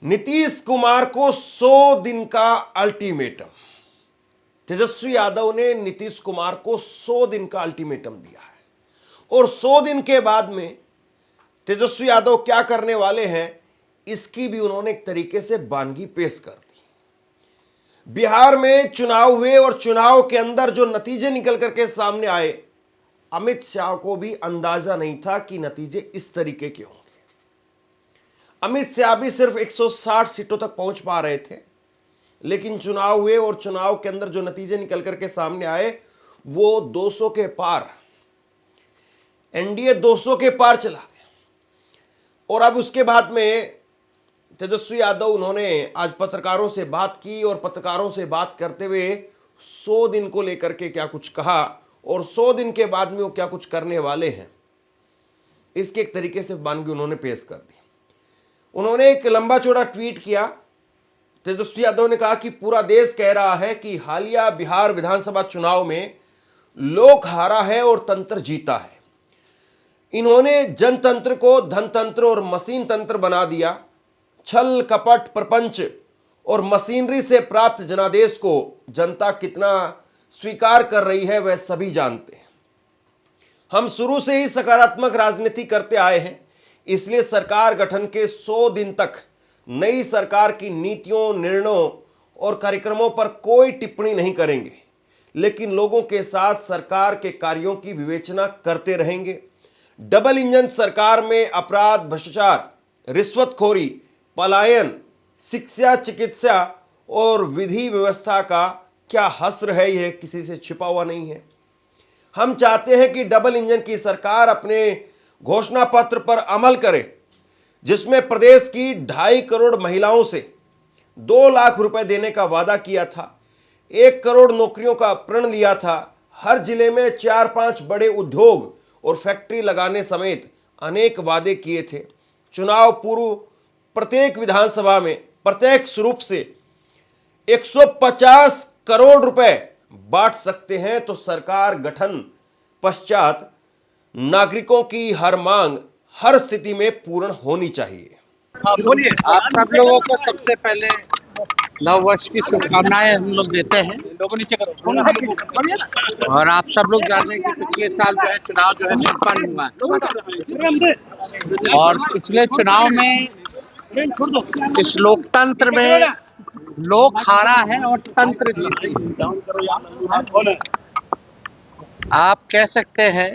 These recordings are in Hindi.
नीतीश कुमार को 100 दिन का अल्टीमेटम। तेजस्वी यादव ने नीतीश कुमार को 100 दिन का अल्टीमेटम दिया है और 100 दिन के बाद में तेजस्वी यादव क्या करने वाले हैं, इसकी भी उन्होंने एक तरीके से बानगी पेश कर दी। बिहार में चुनाव हुए और चुनाव के अंदर जो नतीजे निकल करके सामने आए, अमित शाह को भी अंदाजा नहीं था कि नतीजे इस तरीके के होंगे। अमित शाह भी सिर्फ 160 सीटों तक पहुंच पा रहे थे, लेकिन चुनाव हुए और चुनाव के अंदर जो नतीजे निकल करके सामने आए वो 200 के पार, एनडीए 200 के पार चला गया। और अब उसके बाद में तेजस्वी यादव उन्होंने आज पत्रकारों से बात की और पत्रकारों से बात करते हुए 100 दिन को लेकर के क्या कुछ कहा और 100 दिन के बाद में वो क्या कुछ करने वाले हैं, इसके एक तरीके से बानगी उन्होंने पेश कर दी। उन्होंने एक लंबा चौड़ा ट्वीट किया। तेजस्वी यादव ने कहा कि पूरा देश कह रहा है कि हालिया बिहार विधानसभा चुनाव में लोक हारा है और तंत्र जीता है। इन्होंने जनतंत्र को धनतंत्र और मशीन तंत्र बना दिया। छल कपट प्रपंच और मशीनरी से प्राप्त जनादेश को जनता कितना स्वीकार कर रही है वह सभी जानते हैं। हम शुरू से ही सकारात्मक राजनीति करते आए हैं, इसलिए सरकार गठन के 100 दिन तक नई सरकार की नीतियों, निर्णयों और कार्यक्रमों पर कोई टिप्पणी नहीं करेंगे, लेकिन लोगों के साथ सरकार के कार्यों की विवेचना करते रहेंगे। डबल इंजन सरकार में अपराध, भ्रष्टाचार, रिश्वतखोरी, पलायन, शिक्षा, चिकित्सा और विधि व्यवस्था का क्या हस्र है, यह किसी से छिपा हुआ नहीं है। हम चाहते हैं कि डबल इंजन की सरकार अपने घोषणा पत्र पर अमल करे, जिसमें प्रदेश की 2.5 करोड़ महिलाओं से 2 लाख रुपए देने का वादा किया था, 1 करोड़ नौकरियों का प्रण लिया था, हर जिले में 4-5 बड़े उद्योग और फैक्ट्री लगाने समेत अनेक वादे किए थे। चुनाव पूर्व प्रत्येक विधानसभा में प्रत्यक्ष रूप से 150 करोड़ रुपए बांट सकते हैं, तो सरकार गठन पश्चात नागरिकों की हर मांग हर स्थिति में पूर्ण होनी चाहिए। बोलिए। आप सब लोगों को सबसे पहले नव वर्ष की शुभकामनाएं हम लोग देते हैं। और आप सब लोग जानते हैं कि पिछले साल जो है चुनाव जो है संपन्न हुआ और पिछले चुनाव में इस लोकतंत्र में लोक हारा है और तंत्र जीते। आप कह सकते हैं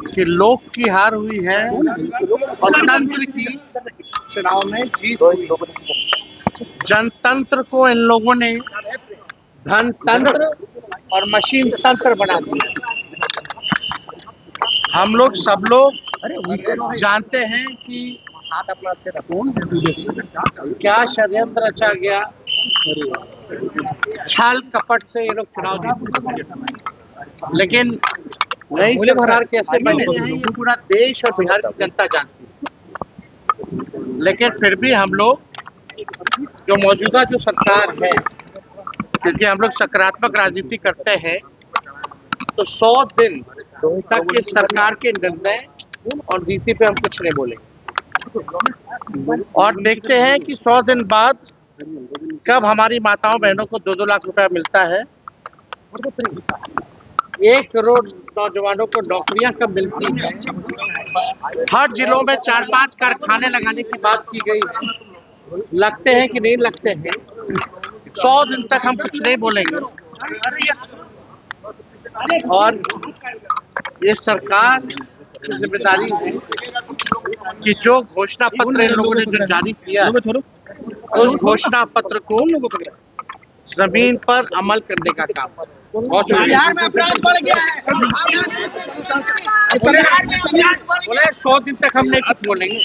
कि लोक की हार हुई है और तंत्र की चुनाव में जीत हुई। जनतंत्र को इन लोगों ने धनतंत्र और मशीन तंत्र बना दिया। हम लोग सब लोग जानते हैं कि क्या षड्यंत्र रचा गया, छल कपट से ये लोग चुनाव जीते। लेकिन नई सरकार कैसे बने ये पूरा देश और बिहार की जनता जानती है। लेकिन फिर भी हम लोग जो मौजूदा जो सरकार है, क्योंकि हम लोग सकारात्मक राजनीति करते हैं, तो 100 दिन तक इस सरकार के निर्णय और नीति पे हम कुछ नहीं बोलेंगे और देखते हैं कि 100 दिन बाद कब हमारी माताओं बहनों को 2-2 लाख रुपया मिलता है, 1 करोड़ नौजवानों को नौकरियां कब मिलती है, हर जिलों में 4-5 कारखाने लगाने की बात की गई है। लगते हैं कि नहीं लगते हैं। 100 दिन तक हम कुछ नहीं बोलेंगे और ये सरकार की जिम्मेदारी है कि जो घोषणा पत्र इन लोगों ने जो जारी किया, उस घोषणा पत्र को जमीन पर अमल करने का काम। बिहार में अपराध बढ़ गया है। बोले 100 दिन तक हम नहीं कुछ बोलेंगे।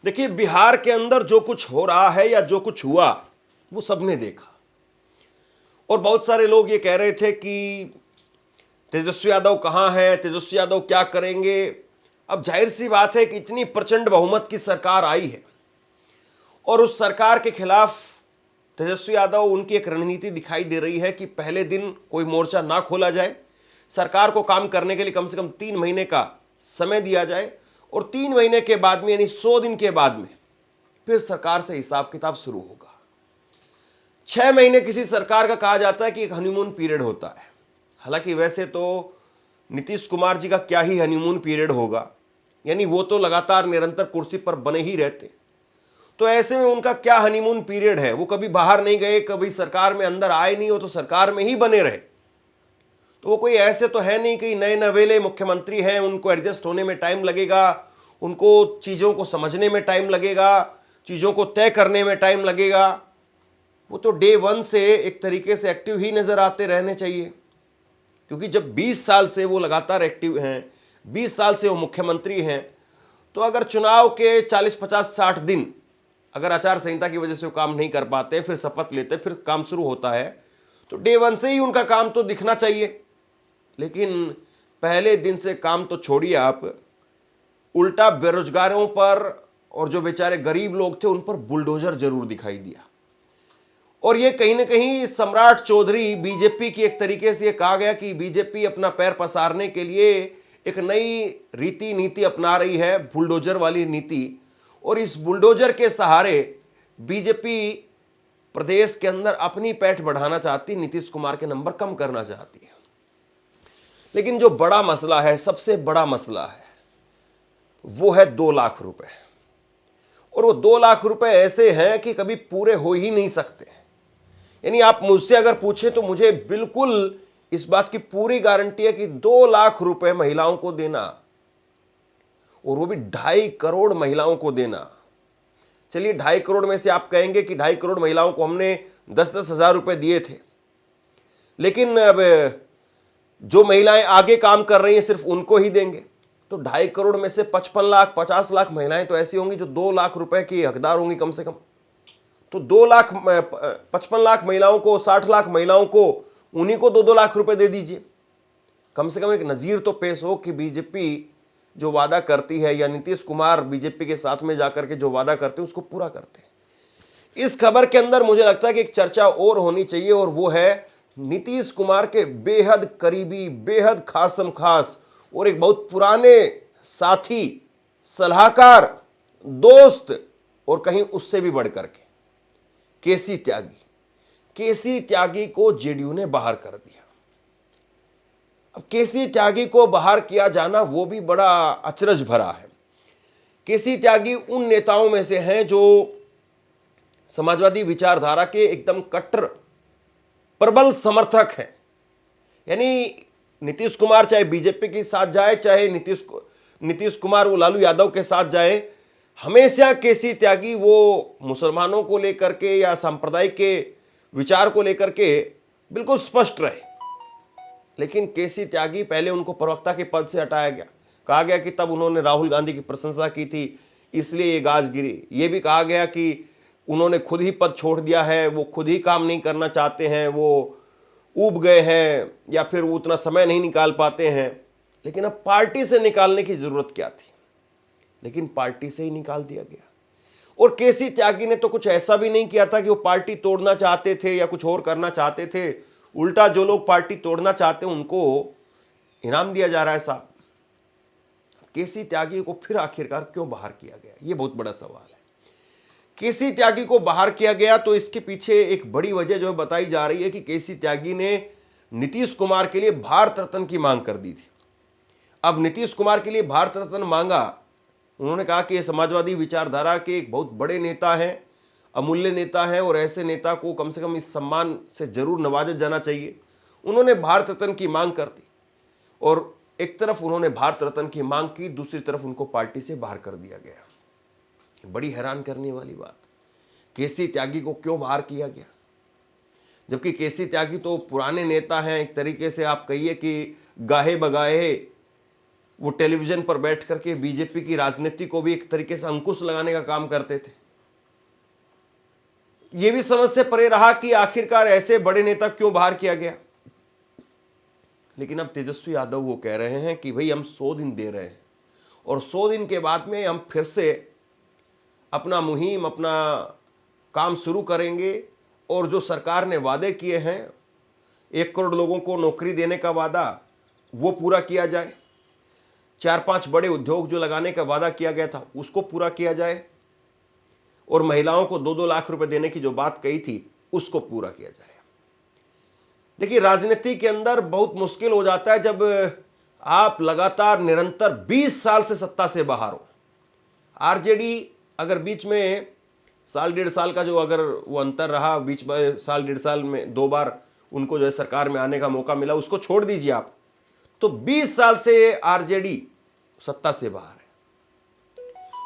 देखिए, बिहार के अंदर जो कुछ हो रहा है या जो कुछ हुआ वो सबने देखा और बहुत सारे लोग ये कह रहे थे कि तेजस्वी यादव कहाँ है, तेजस्वी यादव क्या करेंगे। अब जाहिर सी बात है कि इतनी प्रचंड बहुमत की सरकार आई है और उस सरकार के खिलाफ तेजस्वी यादव, उनकी एक रणनीति दिखाई दे रही है कि पहले दिन कोई मोर्चा ना खोला जाए, सरकार को काम करने के लिए कम से कम 3 महीने का समय दिया जाए और 3 महीने के बाद में यानी 100 दिन के बाद में फिर सरकार से हिसाब किताब शुरू होगा। 6 महीने किसी सरकार का कहा जाता है कि एक हनीमून पीरियड होता है। हालांकि वैसे तो नीतीश कुमार जी का क्या ही हनीमून पीरियड होगा, यानी वो तो लगातार निरंतर कुर्सी पर बने ही रहते। तो ऐसे में उनका क्या हनीमून पीरियड है, वो कभी बाहर नहीं गए, कभी सरकार में अंदर आए नहीं, हो तो सरकार में ही बने रहे। तो वो कोई ऐसे तो है नहीं कि नए नवेले मुख्यमंत्री हैं, उनको एडजस्ट होने में टाइम लगेगा, उनको चीज़ों को समझने में टाइम लगेगा, चीज़ों को तय करने में टाइम लगेगा। वो तो डे 1 से एक तरीके से एक्टिव ही नज़र आते रहने चाहिए, क्योंकि जब 20 साल से वो लगातार एक्टिव हैं, 20 साल से वो मुख्यमंत्री हैं, तो अगर चुनाव के 40, 50, 60 दिन अगर आचार संहिता की वजह से वो काम नहीं कर पाते, फिर शपथ लेते, फिर काम शुरू होता है, तो डे 1 से ही उनका काम तो दिखना चाहिए। लेकिन पहले दिन से काम तो छोड़िए आप, उल्टा बेरोजगारों पर और जो बेचारे गरीब लोग थे उन पर बुलडोजर जरूर दिखाई दिया। और ये कहीं ना कहीं सम्राट चौधरी बीजेपी की एक तरीके से ये कहा गया कि बीजेपी अपना पैर पसारने के लिए एक नई रीति नीति अपना रही है, बुलडोजर वाली नीति। और इस बुलडोजर के सहारे बीजेपी प्रदेश के अंदर अपनी पैठ बढ़ाना चाहती, नीतीश कुमार के नंबर कम करना चाहती है। लेकिन जो बड़ा मसला है, सबसे बड़ा मसला है, वो है 2 लाख रुपए। और वो 2 लाख रुपए ऐसे हैं कि कभी पूरे हो ही नहीं सकते। यानी आप मुझसे अगर पूछें तो मुझे बिल्कुल इस बात की पूरी गारंटी है कि 2 लाख रुपए महिलाओं को देना, और वो भी 2.5 करोड़ महिलाओं को देना। चलिए 2.5 करोड़ में से आप कहेंगे कि 2.5 करोड़ महिलाओं को हमने 10-10 हज़ार रुपए दिए थे, लेकिन अब जो महिलाएं आगे काम कर रही हैं सिर्फ उनको ही देंगे। तो 2.5 करोड़ में से 55 लाख 50 लाख महिलाएं तो ऐसी होंगी जो 2 लाख रुपए की हकदार होंगी कम से कम। तो 55 लाख महिलाओं को, 60 लाख महिलाओं को, उन्हीं को 2-2 लाख रुपए दे दीजिए। कम से कम एक नज़ीर तो पेश हो कि बीजेपी जो वादा करती है, या नीतीश कुमार बीजेपी के साथ में जाकर के जो वादा करते हैं उसको पूरा करते हैं। इस खबर के अंदर मुझे लगता है कि एक चर्चा और होनी चाहिए, और वो है नीतीश कुमार के बेहद करीबी, बेहद खासम खास और एक बहुत पुराने साथी, सलाहकार, दोस्त, और कहीं उससे भी बढ़ करके केसी त्यागी। केसी त्यागी को जेडीयू ने बाहर कर दिया। अब केसी त्यागी को बाहर किया जाना वो भी बड़ा अचरज भरा है। केसी त्यागी उन नेताओं में से हैं जो समाजवादी विचारधारा के एकदम कट्टर प्रबल समर्थक हैं। यानी नीतीश कुमार चाहे बीजेपी के साथ जाए, चाहे नीतीश कुमार वो लालू यादव के साथ जाए, हमेशा केसी त्यागी वो मुसलमानों को लेकर के या सांप्रदायिक के विचार को लेकर के बिल्कुल स्पष्ट रहे। लेकिन केसी त्यागी, पहले उनको प्रवक्ता के पद से हटाया गया, कहा गया कि तब उन्होंने राहुल गांधी की प्रशंसा की थी इसलिए ये गाज गिरी। ये भी कहा गया कि उन्होंने खुद ही पद छोड़ दिया है, वो खुद ही काम नहीं करना चाहते हैं, वो ऊब गए हैं, या फिर वो उतना समय नहीं निकाल पाते हैं। लेकिन अब पार्टी से निकालने की जरूरत क्या थी? लेकिन पार्टी से ही निकाल दिया गया। और केसी त्यागी ने तो कुछ ऐसा भी नहीं किया था कि वो पार्टी तोड़ना चाहते थे या कुछ और करना चाहते थे। उल्टा जो लोग पार्टी तोड़ना चाहते हैं उनको इनाम दिया जा रहा है साहब। केसी त्यागी को फिर आखिरकार क्यों बाहर किया गया, ये बहुत बड़ा सवाल है। केसी त्यागी को बाहर किया गया तो इसके पीछे एक बड़ी वजह जो बताई जा रही है कि केसी त्यागी ने नीतीश कुमार के लिए भारत रत्न की मांग कर दी थी। अब नीतीश कुमार के लिए भारत रत्न मांगा, उन्होंने कहा कि ये समाजवादी विचारधारा के एक बहुत बड़े नेता हैं, अमूल्य नेता हैं, और ऐसे नेता को कम से कम इस सम्मान से जरूर नवाजा जाना चाहिए। उन्होंने भारत रत्न की मांग कर दी, और एक तरफ उन्होंने भारत रत्न की मांग की, दूसरी तरफ उनको पार्टी से बाहर कर दिया गया। बड़ी हैरान करने वाली बात, केसी त्यागी को क्यों बाहर किया गया? जबकि केसी त्यागी तो पुराने नेता हैं, एक तरीके से आप कहिए कि गाहे बगाहे वो टेलीविजन पर बैठ करके बीजेपी की राजनीति को भी एक तरीके से अंकुश लगाने का काम करते थे। यह भी समझ से परे रहा कि आखिरकार ऐसे बड़े नेता क्यों बाहर किया गया। लेकिन अब तेजस्वी यादव वो कह रहे हैं कि भाई हम 100 दिन दे रहे हैं, और 100 दिन के बाद में हम फिर से अपना मुहिम, अपना काम शुरू करेंगे, और जो सरकार ने वादे किए हैं 1 करोड़ लोगों को नौकरी देने का वादा, वो पूरा किया जाए। 4-5 बड़े उद्योग जो लगाने का वादा किया गया था उसको पूरा किया जाए, और महिलाओं को 2-2 लाख रुपए देने की जो बात कही थी उसको पूरा किया जाए। देखिए, राजनीति के अंदर बहुत मुश्किल हो जाता है जब आप लगातार निरंतर 20 साल से सत्ता से बाहर हो। आरजेडी अगर बीच में साल 1.5 साल का जो अगर वो अंतर रहा, बीच में साल 1.5 साल में 2 बार उनको जो है सरकार में आने का मौका मिला, उसको छोड़ दीजिए आप, तो 20 साल से आरजेडी सत्ता से बाहर है।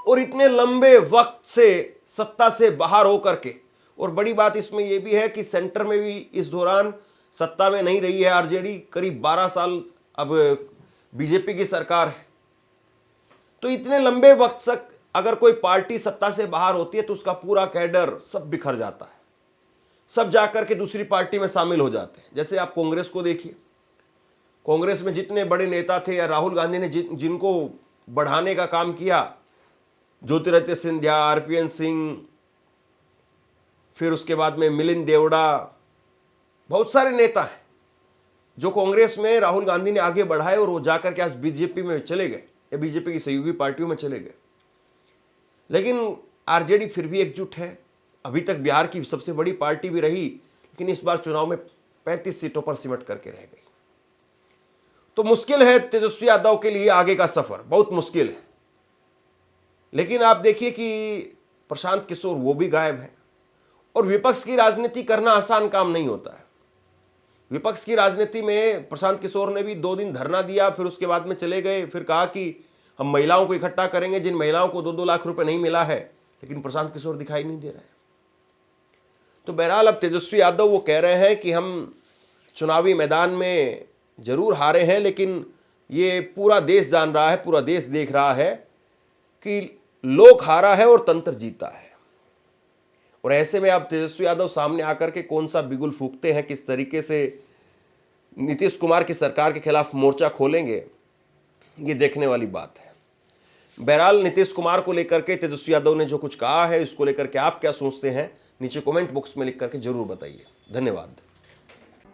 और इतने लंबे वक्त से सत्ता से बाहर होकर के, और बड़ी बात इसमें यह भी है कि सेंटर में भी इस दौरान सत्ता में नहीं रही है आरजेडी, करीब 12 साल अब बीजेपी की सरकार है। तो इतने लंबे वक्त तक अगर कोई पार्टी सत्ता से बाहर होती है तो उसका पूरा कैडर सब बिखर जाता है, सब जाकर के दूसरी पार्टी में शामिल हो जाते हैं। जैसे आप कांग्रेस को देखिए, कांग्रेस में जितने बड़े नेता थे, या राहुल गांधी ने जिनको बढ़ाने का काम किया, ज्योतिरादित्य सिंधिया, आरपीएन सिंह, फिर उसके बाद में मिलिंद देवड़ा, बहुत सारे नेता हैं जो कांग्रेस में राहुल गांधी ने आगे बढ़ाए, और वो जाकर के आज बीजेपी में चले गए या बीजेपी की सहयोगी पार्टियों में चले गए। लेकिन आरजेडी फिर भी एकजुट है, अभी तक बिहार की सबसे बड़ी पार्टी भी रही, लेकिन इस बार चुनाव में 35 सीटों पर सिमट करके रह गई। तो मुश्किल है तेजस्वी यादव के लिए, आगे का सफर बहुत मुश्किल है। लेकिन आप देखिए कि प्रशांत किशोर वो भी गायब है, और विपक्ष की राजनीति करना आसान काम नहीं होता है। विपक्ष की राजनीति में प्रशांत किशोर ने भी 2 दिन धरना दिया, फिर उसके बाद में चले गए, फिर कहा कि हम महिलाओं को इकट्ठा करेंगे, जिन महिलाओं को 2-2 लाख रुपए नहीं मिला है, लेकिन प्रशांत किशोर दिखाई नहीं दे रहे हैं। तो बहरहाल अब तेजस्वी यादव वो कह रहे हैं कि हम चुनावी मैदान में जरूर हारे हैं, लेकिन ये पूरा देश जान रहा है, पूरा देश देख रहा है कि लोक हारा है और तंत्र जीता है। और ऐसे में अब तेजस्वी यादव सामने आकर के कौन सा बिगुल फूंकते हैं, किस तरीके से नीतीश कुमार की सरकार के खिलाफ मोर्चा खोलेंगे, ये देखने वाली बात है। बहरहाल नीतीश कुमार को लेकर के तेजस्वी यादव ने जो कुछ कहा है, इसको लेकर के आप क्या सोचते हैं, नीचे कमेंट बॉक्स में लिख करके जरूर बताइए। धन्यवाद।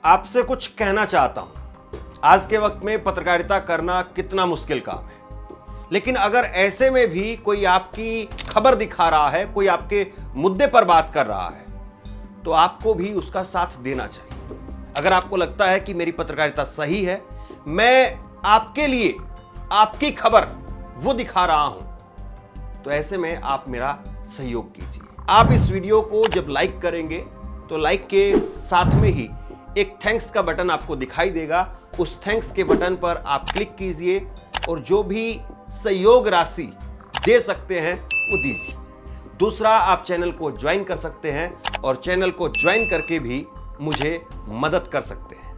आपसे कुछ कहना चाहता हूं, आज के वक्त में पत्रकारिता करना कितना मुश्किल काम है, लेकिन अगर ऐसे में भी कोई आपकी खबर दिखा रहा है, कोई आपके मुद्दे पर बात कर रहा है, तो आपको भी उसका साथ देना चाहिए। अगर आपको लगता है कि मेरी पत्रकारिता सही है, मैं आपके लिए आपकी खबर वो दिखा रहा हूं, तो ऐसे में आप मेरा सहयोग कीजिए। आप इस वीडियो को जब लाइक करेंगे तो लाइक के साथ में ही एक थैंक्स का बटन आपको दिखाई देगा, उस थैंक्स के बटन पर आप क्लिक कीजिए और जो भी सहयोग राशि दे सकते हैं वो दीजिए। दूसरा, आप चैनल को ज्वाइन कर सकते हैं और चैनल को ज्वाइन करके भी मुझे मदद कर सकते हैं।